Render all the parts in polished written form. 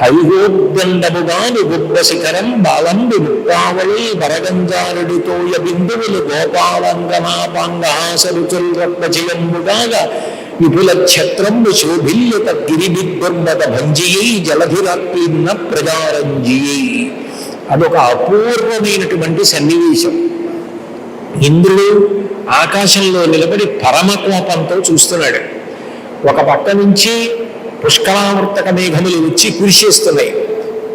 హరిగోద్దండముగాను గుబ్బ శిఖరం బాలంబి ముక్తావళి వరగంజారుడితోయ బిందువులు గోపాలంగనాపాంగహాసరుచుల్ రత్నజయంబుగాగా విపుల ఛత్రంబు శోభిల్యుత గిరిబిద్దుర్మద భంజియై జలధిరాత్రీన్న ప్రజారంజియై. అదొక అపూర్వమైనటువంటి సన్నివేశం. ఇంద్రుడు ఆకాశంలో నిలబడి పరమకోపంతో చూస్తున్నాడు. ఒక పక్క నుంచి పుష్కరావర్తక మేఘములు వచ్చి కురిసేస్తున్నాయి.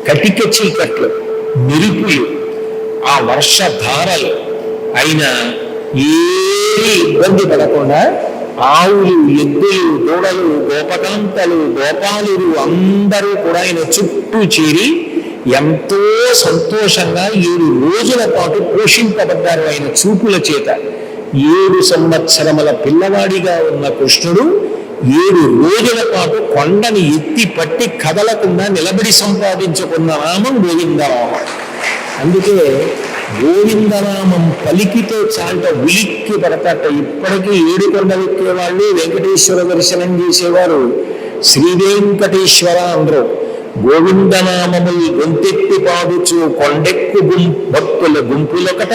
కటిక చీకట్లు, మెరుపులు, ఆ వర్షధారలు. అయినా ఏమీ ఇబ్బంది పడకుండా ఆవులు, ఎద్దులు, దూడలు, గోపకాంతలు, గోపాలురు అందరూ కూడా ఆయన చుట్టూ చేరి ఎంతో సంతోషంగా 7 రోజుల పాటు పోషింపబడ్డారు ఆయన చూపుల చేత. 7 సంవత్సరముల పిల్లవాడిగా ఉన్న కృష్ణుడు 7 రోజుల పాటు కొండని ఎత్తి పట్టి కదలకుండా నిలబడి సంపాదించుకున్న నామం గోవిందనామం. అందుకే గోవిందనామం పలికితే చాట ఉలిక్కి పడతాట. ఇప్పటికీ 7 కొండలు ఎక్కేవాళ్ళు, వెంకటేశ్వర దర్శనం చేసేవారు శ్రీ వెంకటేశ్వర అందరూ. గోవిందనామములు గొంతెత్తి పాడుచు కొండెక్కు భక్తుల గుంపులొకట,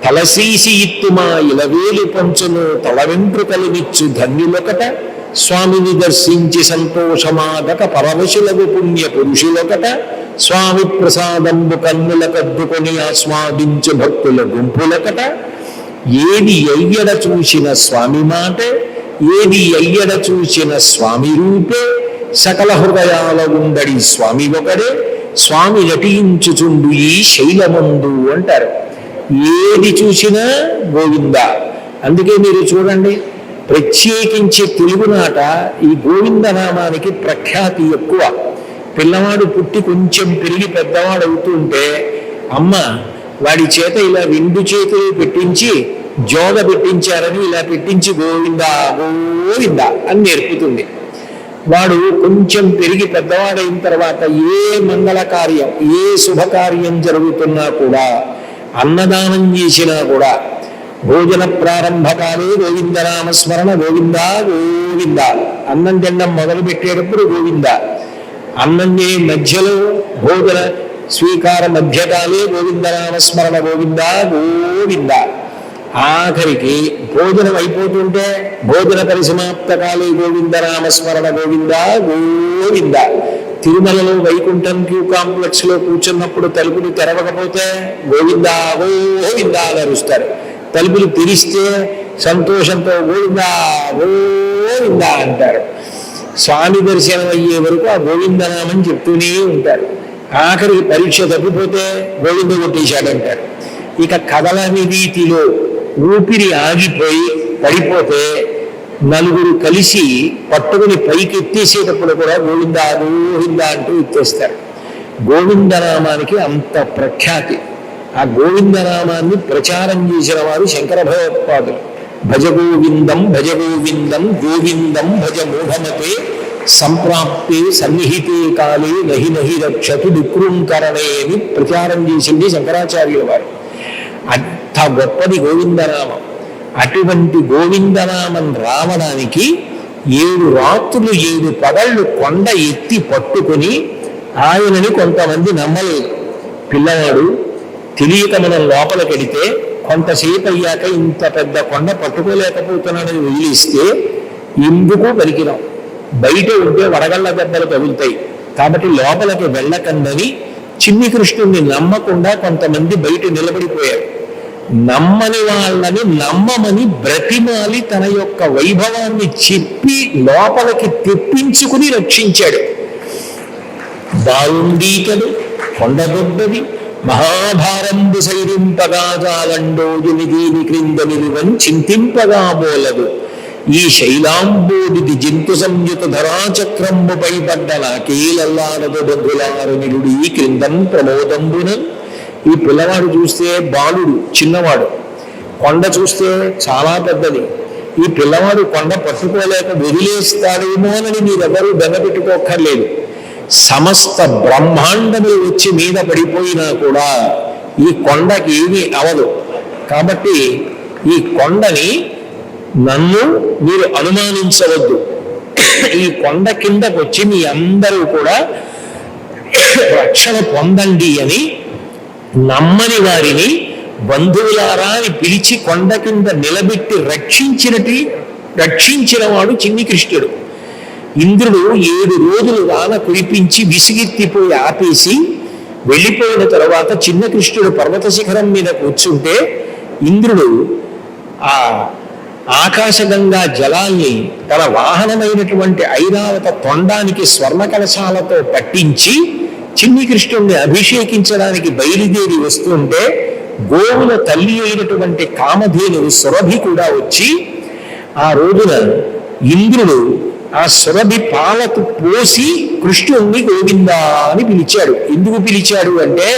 తలసీసి ఇత్తుమా ఇలవేలు పంచును తల వెంట్రుకలునిచ్చు ధన్యులొకట, స్వామిని దర్శించి సంతోషమాగక పరమశులకు పుణ్య పురుషులొకట, స్వామి ప్రసాదంబు కన్నుల కద్దుకొని ఆస్వాదించు భక్తుల గుంపులొకట. ఏది ఎయ్యడ చూసిన స్వామి మాట, ఏది ఎయ్యడ చూసిన స్వామి రూపే, సకల హృదయాల ఉండడి స్వామి ఒకడే, స్వామి నటించుచుండు ఈ శైలమందు అంటారు. ఏది చూసినా గోవింద. అందుకే మీరు చూడండి, ప్రత్యేకించి తెలుగునాట ఈ గోవిందనామానికి ప్రఖ్యాతి ఎక్కువ. పిల్లవాడు పుట్టి కొంచెం పెరిగి పెద్దవాడు అవుతుంటే అమ్మ వాడి చేత ఇలా 2 చేతులు పెట్టించి జోగ పెట్టించారని ఇలా పెట్టించి గోవింద గోవింద అని నేర్పుతుంది. వాడు కొంచెం పెరిగి పెద్దవాడైన తర్వాత ఏ మంగళ కార్యం, ఏ శుభకార్యం జరుగుతున్నా కూడా, అన్నదానం చేసినా కూడా భోజన ప్రారంభకాలే గోవిందనామస్మరణ, గోవింద గోవింద. అన్నం తినడం మొదలు పెట్టేటప్పుడు గోవింద, అన్నం మధ్యలో భోజన స్వీకార మధ్యకాలే గోవిందనామస్మరణ, గోవింద గోవింద. ఆఖరికి భోజనం అయిపోతుంటే భోజన పరిసమాప్తకాలే గోవిందనామస్మరణ, గోవింద గోవింద. తిరుమలలో వైకుంఠం క్యూ కాంప్లెక్స్ లో కూర్చున్నప్పుడు తలుపులు తెరవకపోతే గోవింద గోవింద అని అరుస్తారు. తలుపులు తెరిస్తే సంతోషంతో గోవింద గోవింద అంటారు. స్వామి దర్శనం అయ్యే వరకు ఆ గోవిందనామం చెప్తూనే ఉంటారు. ఆఖరికి పరీక్ష తప్పిపోతే గోవింద కొట్టేశాడంటారు. ఇక కదలని రీతిలో ఊపిరి ఆగిపోయి పడిపోతే నలుగురు కలిసి పట్టుకుని పైకి ఎత్తేసేటప్పుడు కూడా గోవింద గోవింద అంటూ ఎత్తేస్తారు. గోవిందనామానికి అంత ప్రఖ్యాతి. ఆ గోవిందనామాన్ని ప్రచారం చేసిన వారు శంకర భగవత్పాదులు. భజ గోవిందం భజ గోవిందం గోవిందం భజ మూఢమతే సంప్రాప్తే సన్నిహితే కాలే నహి నహి రక్షతు దుఃఖృంకరణే అని ప్రచారం చేసింది శంకరాచార్యుల వారు. అంత గొప్పది గోవిందనామం. అటువంటి గోవిందనామం రావడానికి 7 రాత్రులు 7 పగళ్ళు కొండ ఎత్తి పట్టుకుని ఆయనని కొంతమంది నమ్మలేదు. పిల్లవాడు తెలియక మనం లోపలికెడితే కొంతసేపు అయ్యాక ఇంత పెద్ద కొండ పట్టుకోలేకపోతున్నాడని వదిలిస్తే ఎందుకు పలికినాం, బయట ఉంటే వడగళ్ళ దెబ్బలు తగులుతాయి కాబట్టి లోపలికి వెళ్ళకందని చిన్ని కృష్ణుడిని నమ్మకుండా కొంతమంది బయట నిలబడిపోయారు. నమ్మని వాళ్ళని నమ్మమని బ్రతిమాలి తన యొక్క వైభవాన్ని చెప్పి లోపలికి తెప్పించుకుని రక్షించాడు. బావుండీకలు కొండగొడ్డది మహాభారంబు సైరింపగా జాలండోజుని దీని క్రింద నిలువని చింతింపగా బోలదు. ఈ శైలాంబోది జంతు సంయుత ధరాచక్రంబుపై పడ్డల కేలల్లారదు బంధులారు నిలుడి క్రిందం ప్రమోదంబున. ఈ పిల్లవాడు చూస్తే బాలుడు, చిన్నవాడు. కొండ చూస్తే చాలా పెద్దది. ఈ పిల్లవాడు కొండ పట్టుకోలేక వదిలేస్తాడేమోనని మీరెవరూ బెంగపెట్టుకోక్కర్లేదు. సమస్త బ్రహ్మాండములు వచ్చి మీద పడిపోయినా కూడా ఈ కొండకి ఏమీ అవదు. కాబట్టి ఈ కొండని నన్ను మీరు అనుమానించవద్దు. ఈ కొండ కిందకు వచ్చి మీ అందరూ కూడా రక్షణ పొందండి అని నమ్మని వారిని బంధువులారా అని పిలిచి కొండ కింద నిలబెట్టి రక్షించిన వాడు చిన్ని కృష్ణుడు. ఇంద్రుడు 7 రోజులు వాన కురిపించి విసిగెత్తిపోయి ఆపేసి వెళ్ళిపోయిన తర్వాత చిన్న కృష్ణుడు పర్వత శిఖరం మీద కూర్చుంటే ఇంద్రుడు ఆ ఆకాశగంగా జలాల్ని తన వాహనమైనటువంటి ఐరావత తొండానికి స్వర్ణ కలశాలతో పట్టించి చిన్ని కృష్ణుడిని అభిషేకించడానికి బయలుదేరి వస్తుంటే గోవుల తల్లి అయినటువంటి కామధేను సురభి కూడా వచ్చి ఆ రోజున ఇంద్రుడు ఆ సురభి పాలకు పోసి కృష్ణుణ్ణి గోవిందా అని పిలిచాడు. ఎందుకు పిలిచాడు అంటే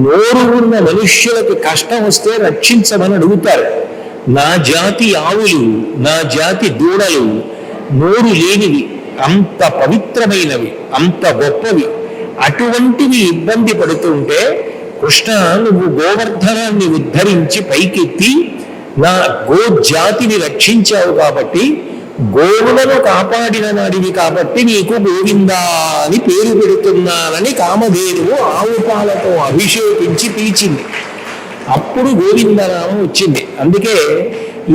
నోరు ఉన్న మనుష్యులకు కష్టం వస్తే రక్షించమని అడుగుతారు. నా జాతి ఆవులు, నా జాతి దూడలు నోరు లేనివి, అంత పవిత్రమైనవి, అంత గొప్పవి, అటువంటివి ఇబ్బంది పడుతుంటే కృష్ణ నువ్వు గోవర్ధనాన్ని ఉద్ధరించి పైకెత్తి నా గోజాతిని రక్షించావు కాబట్టి, గోవులను కాపాడిన నాడివి కాబట్టి నీకు గోవిందా అని పేరు పెడుతున్నానని కామధేనువు ఆవు పాలతో అభిషేకించి పిలిచింది. అప్పుడు గోవిందనామం వచ్చింది. అందుకే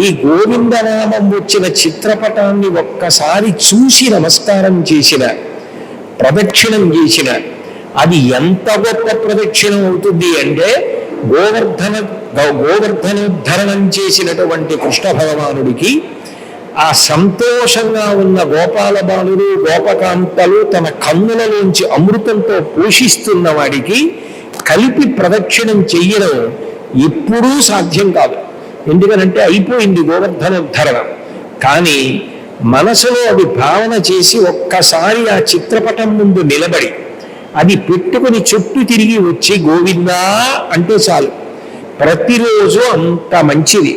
ఈ గోవిందనామం వచ్చిన చిత్రపటాన్ని ఒక్కసారి చూసి నమస్కారం చేసిన, ప్రదక్షిణం చేసిన అది ఎంత గొప్ప ప్రదక్షిణం అవుతుంది అంటే గోవర్ధనోద్ధరణం చేసినటువంటి కృష్ణ భగవానుడికి ఆ సంతోషంగా ఉన్న గోపాల బాలురు గోపకాంతలు తన కన్నులలోంచి అమృతంతో పోషిస్తున్న వాడికి కలిపి ప్రదక్షిణం చెయ్యడం ఎప్పుడూ సాధ్యం కాదు. ఎందుకనంటే అయిపోయింది గోవర్ధనోద్ధరణ. కానీ మనసులో అది భావన చేసి ఒక్కసారి ఆ చిత్రపటం ముందు నిలబడి అది పెట్టుకుని చుట్టూ తిరిగి వచ్చి గోవిందా అంటే చాలు. ప్రతిరోజు అంత మంచిది.